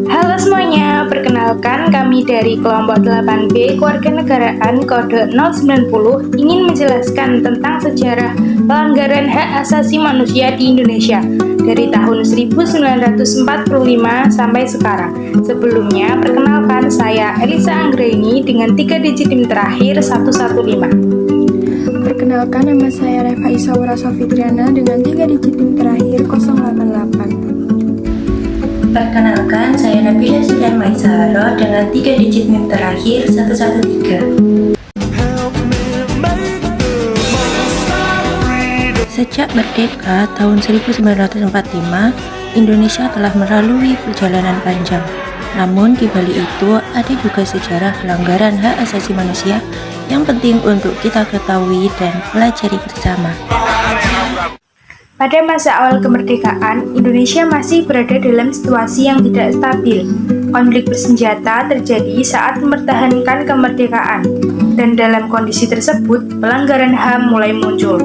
Halo semuanya, perkenalkan kami dari kelompok 8B Kewarganegaraan kode 090 ingin menjelaskan tentang sejarah pelanggaran hak asasi manusia di Indonesia dari tahun 1945 sampai sekarang. Sebelumnya, perkenalkan saya Elisa Anggraini dengan 3 digit NIM terakhir 115. Perkenalkan, nama saya Reva Isaura Sofitriana dengan 3 digit NIM terakhir 088. Perkenalkan, saya Nabila Surian Maisaro dengan 3 digit NIM terakhir 113. Sejak merdeka tahun 1945, Indonesia telah melalui perjalanan panjang. Namun di balik itu ada juga sejarah pelanggaran hak asasi manusia yang penting untuk kita ketahui dan pelajari bersama. Pada masa awal kemerdekaan, Indonesia masih berada dalam situasi yang tidak stabil. Konflik bersenjata terjadi saat mempertahankan kemerdekaan, dan dalam kondisi tersebut, pelanggaran HAM mulai muncul.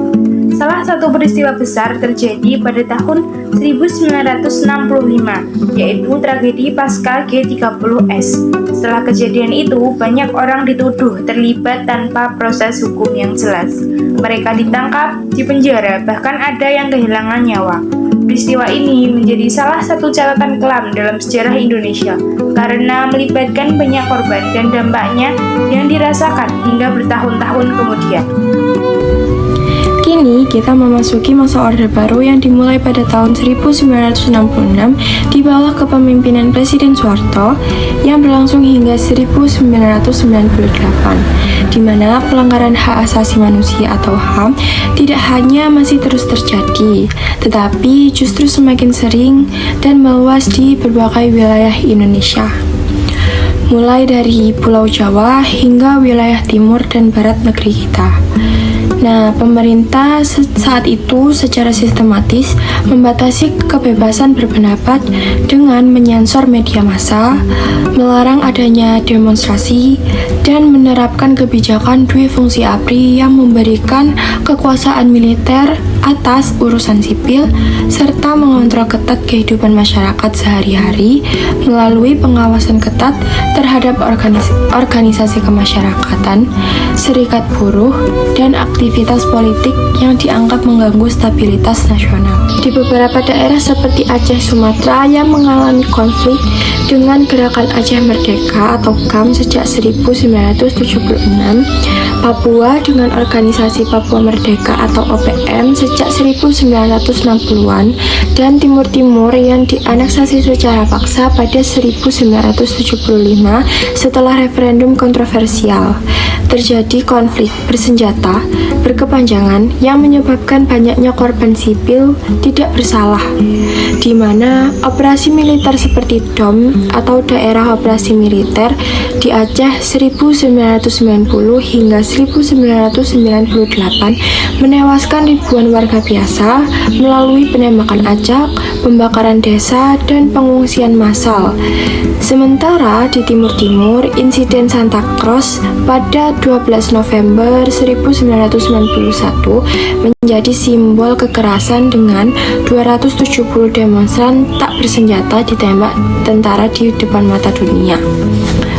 Salah satu peristiwa besar terjadi pada tahun 1965, yaitu tragedi Pasca G30S. Setelah kejadian itu, banyak orang dituduh terlibat tanpa proses hukum yang jelas. Mereka ditangkap, dipenjara, bahkan ada yang kehilangan nyawa. Peristiwa ini menjadi salah satu catatan kelam dalam sejarah Indonesia karena melibatkan banyak korban dan dampaknya yang dirasakan hingga bertahun-tahun kemudian. Kini kita memasuki masa Orde Baru yang dimulai pada tahun 1966 di bawah kepemimpinan Presiden Soeharto yang berlangsung hingga 1998, di mana pelanggaran hak asasi manusia atau HAM tidak hanya masih terus terjadi, tetapi justru semakin sering dan meluas di berbagai wilayah Indonesia. Mulai dari Pulau Jawa hingga wilayah timur dan barat negeri kita. Nah, pemerintah saat itu secara sistematis membatasi kebebasan berpendapat dengan menyensor media massa, melarang adanya demonstrasi, dan menerapkan kebijakan dui fungsi ABRI yang memberikan kekuasaan militer atas urusan sipil, serta mengontrol ketat kehidupan masyarakat sehari-hari melalui pengawasan ketat terhadap organisasi kemasyarakatan, serikat buruh, dan aktivitas politik yang dianggap mengganggu stabilitas nasional. Di beberapa daerah seperti Aceh, Sumatera yang mengalami konflik dengan Gerakan Aceh Merdeka atau GAM sejak 1976, Papua dengan organisasi Papua Merdeka atau OPM sejak 1960-an, dan Timur Timur yang dianeksasi secara paksa pada 1975 setelah referendum kontroversial. Terjadi konflik bersenjata berkepanjangan yang menyebabkan banyaknya korban sipil tidak bersalah, di mana operasi militer seperti DOM atau Daerah Operasi Militer di Aceh 1990 hingga 1998 menewaskan ribuan warga biasa melalui penembakan acak, pembakaran desa, dan pengungsian massal. Sementara di Timur Timur, insiden Santa Cruz pada 12 November 1991 menjadi simbol kekerasan dengan 270 demonstran tak bersenjata ditembak tentara di depan mata dunia.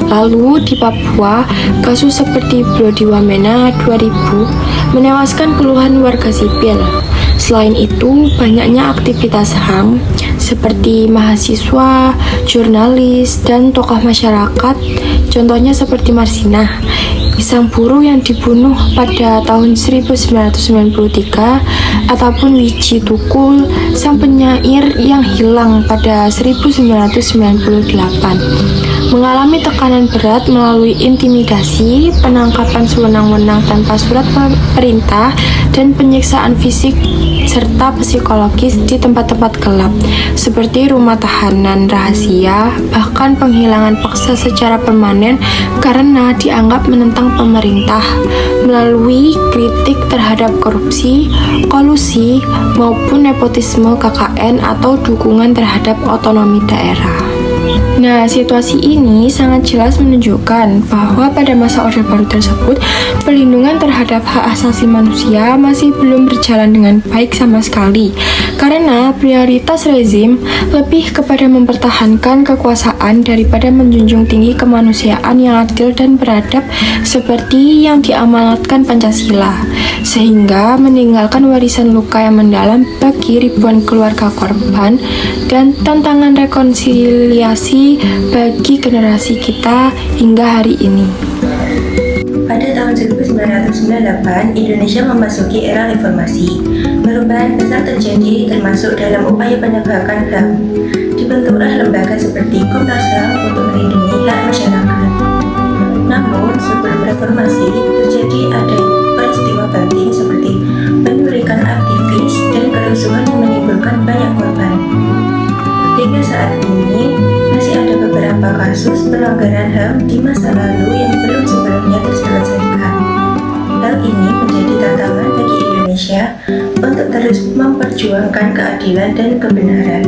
Lalu di Papua, kasus seperti Bloody Wamena 2000 menewaskan puluhan warga sipil. Selain itu, banyaknya aktivitas HAM seperti mahasiswa, jurnalis, dan tokoh masyarakat, contohnya seperti Marsinah, sang buruh yang dibunuh pada tahun 1993, ataupun Wiji Tukul, sang penyair yang hilang pada 1998. mengalami tekanan berat melalui intimidasi, penangkapan sewenang-wenang tanpa surat perintah, dan penyiksaan fisik serta psikologis di tempat-tempat gelap, seperti rumah tahanan rahasia, bahkan penghilangan paksa secara permanen karena dianggap menentang pemerintah, melalui kritik terhadap korupsi, kolusi, maupun nepotisme KKN atau dukungan terhadap otonomi daerah. Nah, situasi ini sangat jelas menunjukkan bahwa pada masa Orde Baru tersebut, perlindungan terhadap hak asasi manusia masih belum berjalan dengan baik sama sekali, karena prioritas rezim lebih kepada mempertahankan kekuasaan daripada menjunjung tinggi kemanusiaan yang adil dan beradab seperti yang diamanatkan Pancasila, sehingga meninggalkan warisan luka yang mendalam bagi ribuan keluarga korban dan tantangan rekonsiliasi bagi generasi kita hingga hari ini. Pada tahun 1998, Indonesia memasuki era reformasi. Perubahan besar terjadi termasuk dalam upaya penegakan HAM. Dibentuklah lembaga seperti Komnas HAM untuk melindungi hak masyarakat. Namun, sebelum reformasi, terjadi ada peristiwa penting seperti penculikan aktivis dan kerusuhan yang menimbulkan banyak korban. Hingga saat ini, masih ada beberapa kasus pelanggaran HAM di masa lalu yang belum sepenuhnya terselesaikan. Hal ini menjadi tantangan bagi Indonesia untuk terus memperjuangkan keadilan dan kebenaran.